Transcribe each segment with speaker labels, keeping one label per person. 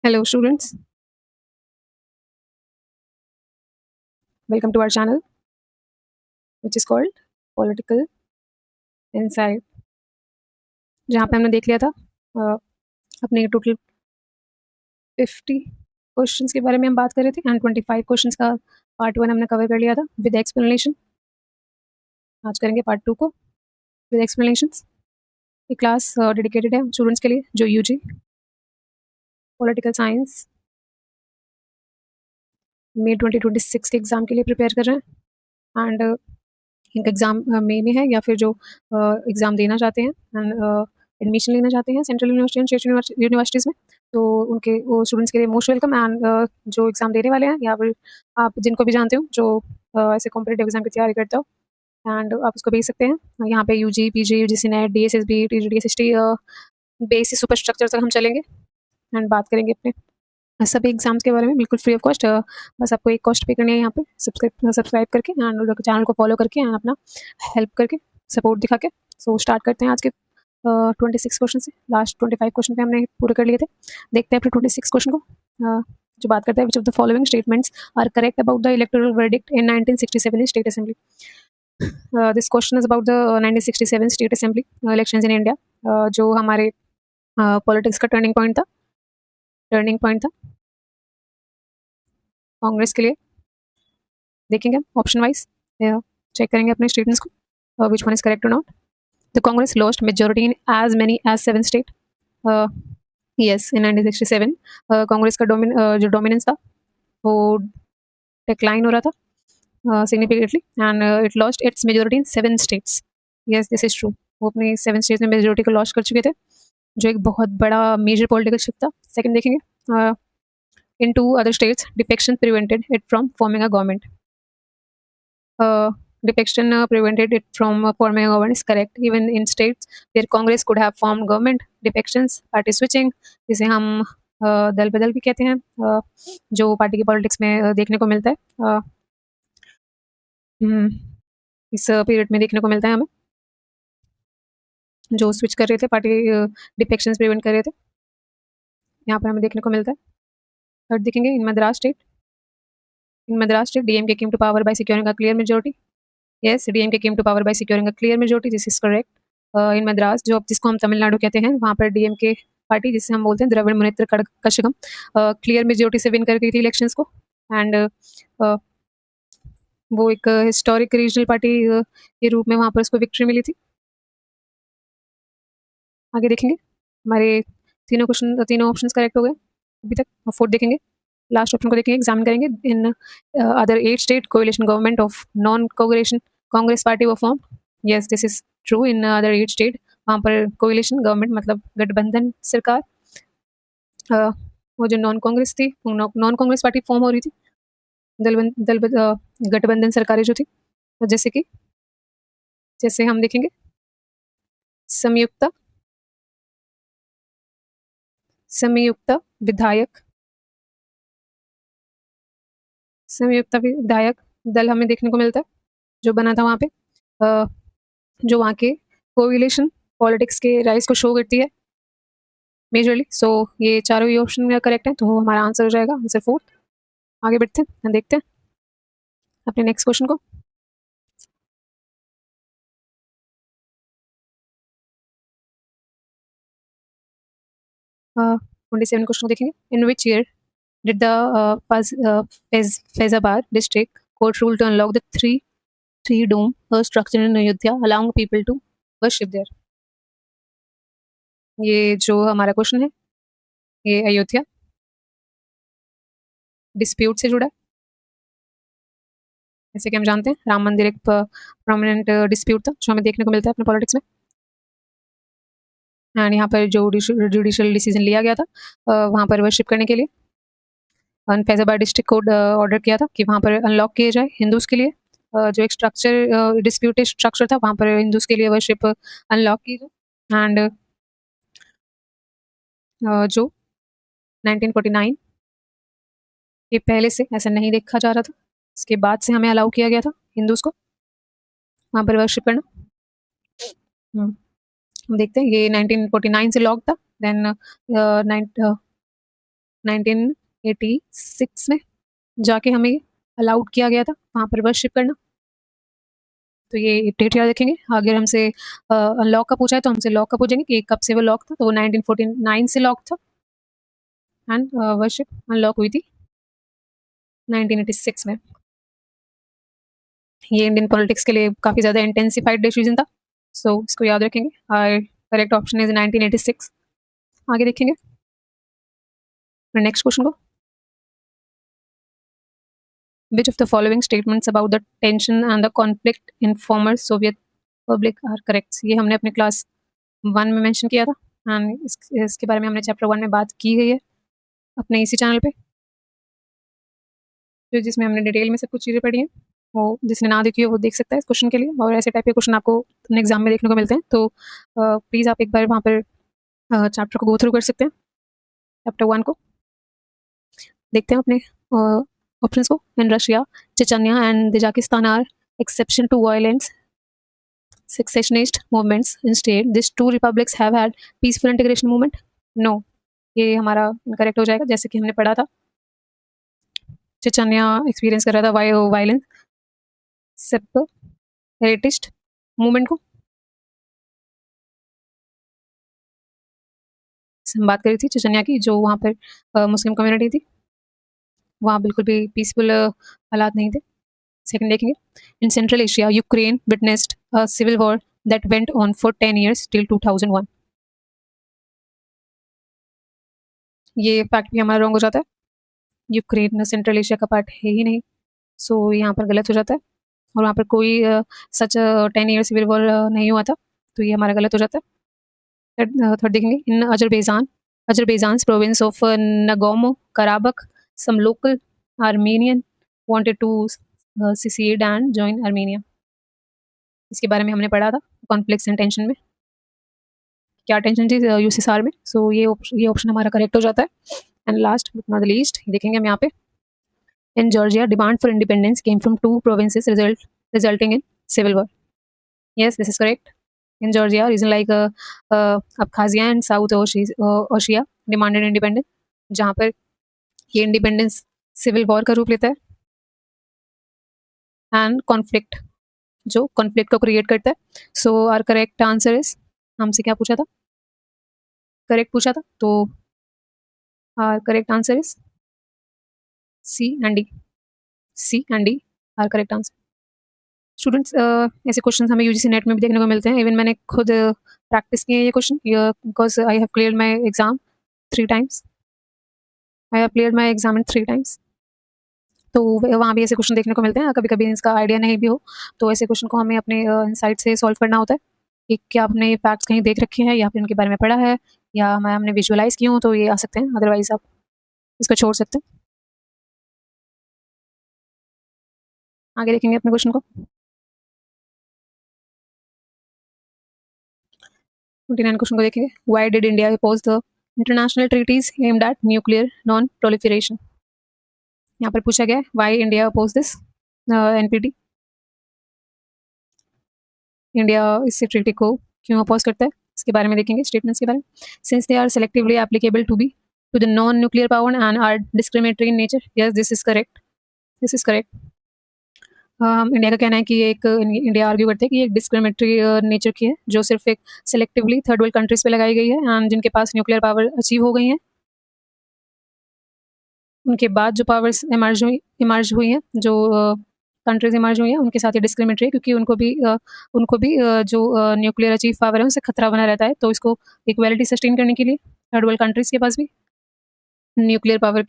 Speaker 1: Hello, students. Welcome to our channel, which is called Political Insight. जहाँ पे हमने देख लिया था अपने टोटल 50 क्वेश्चंस के बारे में हम बात कर रहे थे एंड 25 क्वेश्चंस का पार्ट 1 हमने कवर कर लिया था विद एक्सप्लेनेशन। आज करेंगे पार्ट 2 को विद एक्सप्लेनेशंस। ये क्लास डेडिकेटेड है स्टूडेंट्स के लिए जो यूजी पॉलिटिकल साइंस मई 2026 के एग्ज़ाम के लिए प्रिपेयर कर रहे हैं एंड इनका एग्ज़ाम मई में है या फिर जो एग्ज़ाम देना चाहते हैं एंड एडमिशन लेना चाहते हैं central university and state universities में, तो उनके वो स्टूडेंट्स के लिए मोस्ट वेलकम। एंड जो एग्ज़ाम देने वाले हैं या फिर आप जिनको भी जानते हो जो ऐसे कॉम्पिटेटिव एग्ज़ाम की तैयारी करते हो एंड आप उसको भेज सकते हैं। यहाँ पे UG PG UGC NET DSSB TGDSST basic super structure तक हम चलेंगे एंड बात करेंगे अपने सभी एग्जाम्स के बारे में बिल्कुल फ्री ऑफ कॉस्ट। बस आपको एक कॉस्ट पे करनी है यहाँ पे सब्सक्राइब करके एंड चैनल को फॉलो करके एंड अपना हेल्प करके सपोर्ट दिखा के। सो स्टार्ट करते हैं आज के 26 क्वेश्चन से। लास्ट 25 क्वेश्चन पे हमने पूरे कर लिए थे। देखते हैं अपने 26 क्वेश्चन को जो बात करते हैं which of the following statements are correct about the electoral verdict in 1967 in state assembly. This question is about the 1967 state assembly elections in India. जो हमारे पॉलिटिक्स का टर्निंग पॉइंट था कांग्रेस के लिए। देखेंगे ऑप्शन वाइज चेक करेंगे अपने statements को विच वन इज करेक्ट और not. The Congress lost majority in as many as 7 state. Yes, in 1967 Congress का जो डोमिनेंस था वो डिक्लाइन हो रहा था significantly and it lost its majority in 7 states. Yes, this is true. वो अपने 7 स्टेट्स में मेजॉरिटी को लॉस्ट कर चुके थे, जो एक बहुत बड़ा मेजर पॉलिटिकल शिफ्ट था। सेकंड देखेंगे in two other states, defection prevented it from forming a government. Defection prevented it from forming a government is correct. Even in states where Congress could have formed government, defections, party switching, जिसे हम दल बदल भी कहते हैं, जो party की politics में देखने को मिलता है, इस पीरियड में देखने को मिलता है हमें। जो स्विच कर रहे थे पार्टी, डिफेक्शंस प्रिवेंट कर रहे थे, यहाँ पर हमें देखने को मिलता है। थर्ड देखेंगे इन Madras state DMK came to power by securing a clear majority. Yes, DMK came to power by securing a clear majority. This is correct. इन मद्रास जिसको हम तमिलनाडु कहते हैं, वहाँ पर डीएमके पार्टी जिसे हम बोलते हैं द्रविड़ मुनेत्र कड़गम क्लियर मेजोरिटी से विन कर गई थी इलेक्शंस को एंड वो एक हिस्टोरिक रीजनल पार्टी के रूप में वहाँ पर उसको विक्ट्री मिली थी। आगे देखेंगे हमारे तीनों ऑप्शन करेक्ट हो गए अभी तक। फोर्थ देखेंगे, लास्ट ऑप्शन को देखेंगे, एग्जामिन करेंगे। In other 8 state coalition government of non coalition Congress party वो form. Yes, this is true. In other 8 state वहाँ पर कोएलिशन गवर्नमेंट मतलब गठबंधन सरकार, वो जो नॉन कांग्रेस थी, नॉन कांग्रेस पार्टी फॉर्म हो रही थी, गठबंधन सरकारें जो थी, जैसे हम देखेंगे संयुक्त विधायक दल हमें देखने को मिलता है जो बना था वहाँ पे, जो वहाँ के कोएलिशन पॉलिटिक्स के राइज को शो करती है मेजरली। सो ये चारों ही ऑप्शन करेक्ट है, तो हमारा आंसर हो जाएगा आंसर फोर्थ। आगे बढ़ते हैं, देखते हैं अपने नेक्स्ट क्वेश्चन को। uh, 27 क्वेश्चन को देखेंगे। In which year did the Faizabad district court rule to unlock the three dome structure in Ayodhya, allowing people to worship there? ये जो हमारा क्वेश्चन है ये अयोध्या डिस्प्यूट से जुड़ा है। जैसे कि हम जानते हैं राम मंदिर एक प्रोमिनेंट डिस्प्यूट था जो हमें देखने को मिलता है अपने पॉलिटिक्स में। एंड यहाँ पर जो जुडिशियल डिसीजन लिया गया था वहाँ पर वर्शिप करने के लिए फैजाबाद डिस्ट्रिक्ट कोर्ट ऑर्डर किया था कि वहाँ पर अनलॉक किए जाए हिंदूज के लिए। जो एक डिस्प्यूटेड स्ट्रक्चर था वहाँ पर हिंदूज के लिए वर्शिप अनलॉक की जाए। एंड जो 1949 के पहले से ऐसा नहीं देखा जा रहा था, इसके बाद से हमें अलाउ किया गया था हिंदूज को वहाँ पर वर्शिप करना। हम देखते हैं ये 1949 से लॉक था। देन 1986 में जाके हमें अलाउड किया गया था वहाँ पर वर्शिप करना। तो ये डेट याद रखेंगे। अगर हमसे लॉ का पूछा है तो हमसे लॉ का पूछेंगे कि कब से वो लॉक था, तो वो 1949 से लॉक था एंड वर्शिप अनलॉक हुई थी 1986 में। ये इंडियन पॉलिटिक्स के लिए काफ़ी ज़्यादा इंटेंसिफाइड डिसीजन था, सो इसको याद रखेंगे। और करेक्ट ऑप्शन इज 1986। आगे देखेंगे नेक्स्ट क्वेश्चन को। Which of the following statements about the tension and the conflict in former Soviet Republic are correct? ये हमने अपने क्लास 1 में मेंशन किया था एंड इसके बारे में हमने चैप्टर 1 में बात की गई है अपने इसी चैनल पे, तो जिसमें हमने डिटेल में सब कुछ चीज़ें पढ़ी हैं। वो जिसने ना देखी हो वो देख सकता है इस क्वेश्चन के लिए, और ऐसे टाइप के क्वेश्चन आपको अपने एग्जाम में देखने को मिलते हैं, तो प्लीज़ आप एक बार वहाँ पर चैप्टर को गो थ्रू कर सकते हैं, चैप्टर 1 को। देखते हैं अपने ऑप्शंस को। In Russia, Chechnya and Tajikistan are exception to violence secessionist movements. Instead, these two republics have had peaceful integration movement. No, ये हमारा इनकरेक्ट हो जाएगा, जैसे कि हमने पढ़ा था चेचन्या एक्सपीरियंस कर रहा था वायलेंस सेपरेटिस्ट मूवमेंट को। हम बात करी थी चेचन्या की, जो वहाँ पर मुस्लिम कम्युनिटी थी, वहाँ बिल्कुल भी पीसफुल हालात नहीं थे। सेकंड देखेंगे। In Central Asia Ukraine witnessed a civil war that went on for 10 years till 2001। ये फैक्ट भी हमारा रॉन्ग हो जाता है। यूक्रेन सेंट्रल एशिया का पार्ट है ही नहीं, सो यहाँ पर गलत हो जाता है, और वहाँ पर कोई सच 10 year सिविल वॉर नहीं हुआ था, तो ये हमारा गलत हो जाता है। थर्ड देखेंगे। In Azerbaijan province of Nagorno Karabakh some local Armenian wanted to secede and join Armenia. इसके बारे में हमने पढ़ा था कॉन्फ्लिक्ट्स एंड टेंशन में, क्या टेंशन थी यूसीएसआर में, सो ये ऑप्शन हमारा करेक्ट हो जाता है। And last but not the least देखेंगे हम यहाँ पे। In Georgia demand for independence came from 2 provinces resulting in civil war. Yes, this is correct. In Georgia region like Abkhazia and South Ossetia demanded independence, जहाँ पर ये independence civil war का रूप लेता है एंड कॉन्फ्लिक्ट, जो conflict को create करता है। So our correct answer is, हमसे क्या पूछा था, करेक्ट पूछा था, तो our correct answer is C and D. C and D are correct answer. Students, ऐसे क्वेश्चन हमें यूजीसी नेट में भी देखने को मिलते हैं। इवन मैंने खुद प्रैक्टिस किए हैं ये question, because I have clear my exam 3 times। I have clear my exam in 3 times। तो वहाँ भी ऐसे क्वेश्चन देखने को मिलते हैं। कभी कभी इसका आइडिया नहीं भी हो, तो ऐसे क्वेश्चन को हमें अपने इनसाइट से सॉल्व करना होता है कि क्या आपने ये फैक्ट्स कहीं देख रखे हैं या फिर उनके बारे में पढ़ा है या हमने विजुअलाइज किए हों, तो ये आ सकते हैं, अदरवाइज आप इसको छोड़ सकते हैं। आगे देखेंगे अपने क्वेश्चन को। 29 क्वेश्चन को देखेंगे। Why did India oppose the international treaties aimed at nuclear non proliferation. यहाँ पर पूछा गया है why India oppose this NPT. India इस ट्रीटी को क्यों अपोज करता है, इसके बारे में देखेंगे, स्टेटमेंट्स के बारे में। Since they are selectively applicable to be to the non nuclear power and are discriminatory in nature. Yes, this is correct, this is correct. India का कहना है कि इंडिया आर्ग्यू करते हैं कि एक डिस्क्रिमिनेटरी नेचर की है, जो सिर्फ एक सेलेक्टिवली थर्ड वर्ल्ड कंट्रीज पे लगाई गई है, एंड जिनके पास न्यूक्लियर पावर अचीव हो गई है, उनके बाद जो पावर्स इमर्ज हुई हैं, जो कंट्रीज इमर्ज हुई हैं, उनके साथ ये डिस्क्रिमिनेटरी है, क्योंकि उनको भी जो न्यूक्लियर अचीव पावर है उनसे खतरा बना रहता है। तो इसको इक्वालिटी सस्टेन करने के लिए थर्ड वर्ल्ड कंट्रीज के पास भी न्यूक्लियर पावर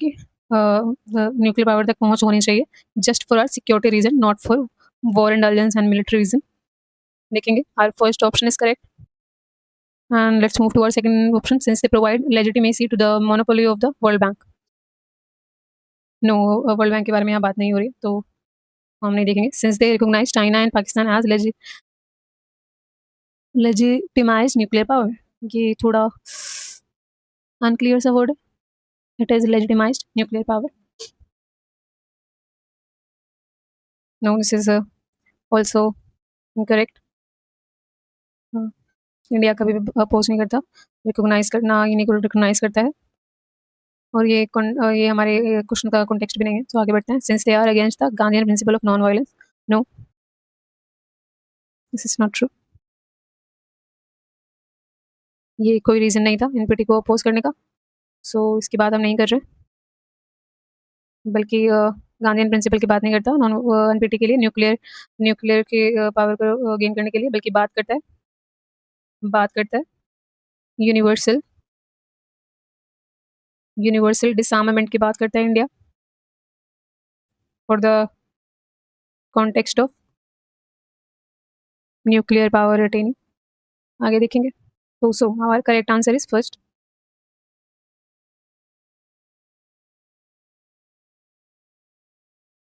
Speaker 1: तक पहुंच होनी चाहिए, just for our security reason, not for war intelligence and military reason. देखेंगे our first option is correct and let's move to our second option. Since they provide legitimacy to the monopoly of the World Bank. No, World Bank के बारे में यहाँ बात नहीं हो रही, तो हम नहीं देखेंगे। Since they recognise China and Pakistan as legitimise nuclear power, ये थोड़ा अनक्लियर सा वर्ड है। It is legitimised nuclear power. No, this is also incorrect. India कभी भी अपोज नहीं करता, रिकॉग्नाइज करना इन्हीं को रिकॉग्नाइज करता है। और ये हमारे क्वेश्चन का कॉन्टेक्स्ट भी नहीं है, तो आगे बढ़ते हैं। Since they are against the Gandhian principle of non violence, no, this is not true. ये कोई रीज़न नहीं था एनपीटी को अपोज करने का, सो इसकी बात हम नहीं कर रहे, बल्कि गांधीयन प्रिंसिपल की बात नहीं करता नॉन एनपीटी के लिए, न्यूक्लियर के पावर को गेन करने के लिए, बल्कि बात करता है यूनिवर्सल डिसआर्मामेंट की बात करता है India for the context of nuclear power attaining. आगे देखेंगे, तो सो हमारा करेक्ट आंसर इज फर्स्ट।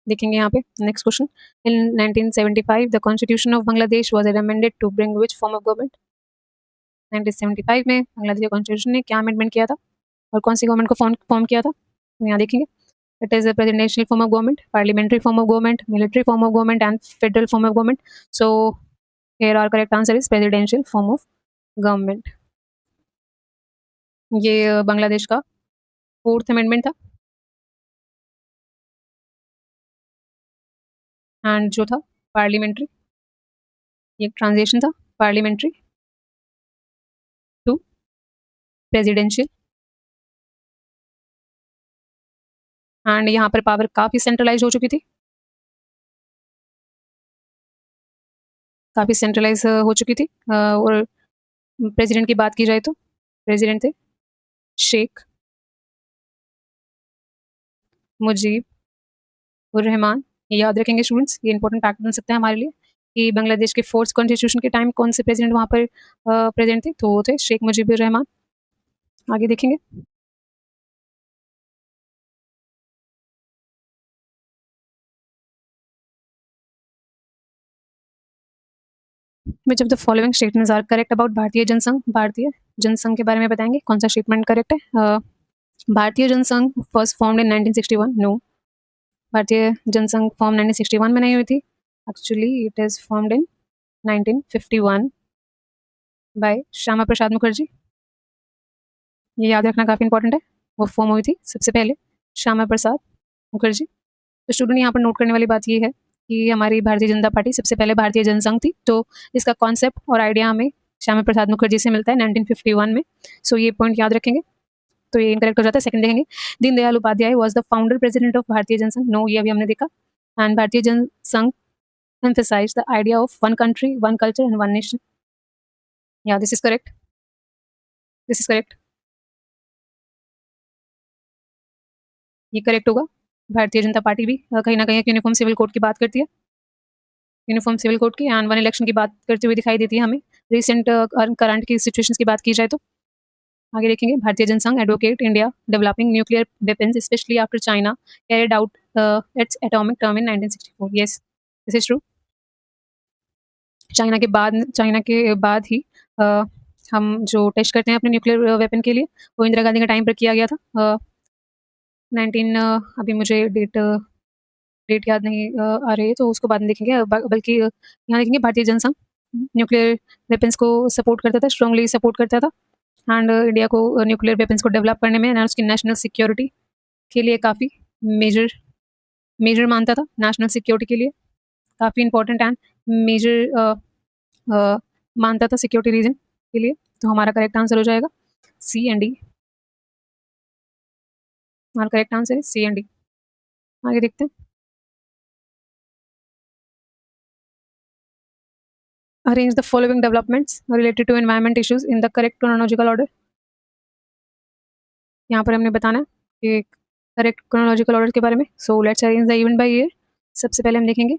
Speaker 1: देखेंगे यहाँ पे next question. In 1975 the constitution of Bangladesh was amended to bring which form of government. 1975 में बांग्लादेश कॉन्स्टिट्यूशन ने क्या अमेंडमेंट किया था और कौन सी गवर्नमेंट को फॉर्म किया था, तो यहाँ देखेंगे। It is a presidential form of government, parliamentary form of government, military form of government and federal form of government. So here our correct answer is presidential form of government. ये बांग्लादेश का 4th amendment था, and जो था parliamentary, ये transition था parliamentary to presidential, and यहाँ पर power काफ़ी सेंट्रलाइज हो चुकी थी, और प्रेसिडेंट की बात की जाए तो प्रेसिडेंट थे शेख मुजीब उर रहमान। ये याद रखेंगे स्टूडेंट्स, ये इंपॉर्टेंट फैक्ट बन सकता है हमारे लिए कि बांग्लादेश के 4th कॉन्स्टिट्यूशन के टाइम कौन से प्रेसिडेंट वहाँ पर प्रेजेंट थे, तो वो थे शेख मुजीबुर रहमान। आगे देखेंगे। Which of the following statements are correct about Bharatiya Jana Sangh. भारतीय जनसंघ के बारे में बताएंगे कौन सा स्टेटमेंट करेक्ट है। Bharatiya Jansangh first formed in 1961, no, Bharatiya Jansangh form 1961 में नहीं हुई थी, actually it is formed in 1951 by Shyama Prasad Mukherjee. ये याद रखना काफ़ी इंपॉर्टेंट है, वो फॉर्म हुई थी सबसे पहले श्यामा प्रसाद मुखर्जी। तो स्टूडेंट यहाँ पर नोट करने वाली बात ये है कि हमारी भारतीय जनता पार्टी सबसे पहले भारतीय जनसंघ थी, तो इसका कॉन्सेप्ट और आइडिया हमें श्यामा प्रसाद मुखर्जी से मिलता है 1951 में। सो ये पॉइंट याद रखेंगे, तो ये इनकरेक्ट हो जाता है। सेकंड देखेंगे, Deendayal Upadhyaya was the founder president of Bharatiya Jana Sangh, no, ये अभी हमने देखा। And Bharatiya Jana Sangh emphasized the idea of one country, one culture and one nation. Yeah, this is correct. ये करेक्ट होगा। भारतीय जनता पार्टी भी कहीं ना कहीं एक यूनिफॉर्म सिविल कोड की बात करती है, यूनिफॉर्म सिविल कोड की, एंड वन इलेक्शन की बात करते हुए दिखाई देती है हमें, रिसेंट करंट की सिचुएशंस की बात की जाए तो। आगे देखेंगे, Bharatiya Jana Sangh advocate India developing nuclear weapons specially after China carried out its atomic term in 1964। Yes, this is true. China के बाद ही हम जो टेस्ट करते हैं अपने न्यूक्लियर वेपन के लिए, वो इंदिरा गांधी के टाइम पर किया गया था। 19 अभी मुझे डेट याद नहीं आ रही है, तो उसको बाद में देखेंगे, बल्कि यहाँ देखेंगे भारतीय जनसंघ न्यूक्लियर वेपन्स को सपोर्ट करता था, स्ट्रांगली सपोर्ट करता था, एंड इंडिया को न्यूक्लियर वेपन्स को डेवलप करने में एंड उसकी नेशनल सिक्योरिटी के लिए काफ़ी मेजर मानता था, नेशनल सिक्योरिटी के लिए काफ़ी इंपॉर्टेंट एंड मेजर मानता था सिक्योरिटी रीजन के लिए। तो हमारा करेक्ट आंसर हो जाएगा सी एंड डी। हमारा करेक्ट आंसर है सी एंड डी। आगे देखते हैं। Arrange the following developments related to environment issues in the correct chronological order. यहाँ पर हमने बताना है कि करेक्ट क्रोनोलॉजिकल ऑर्डर के बारे में। So let's arrange the event by year. सबसे पहले हम देखेंगे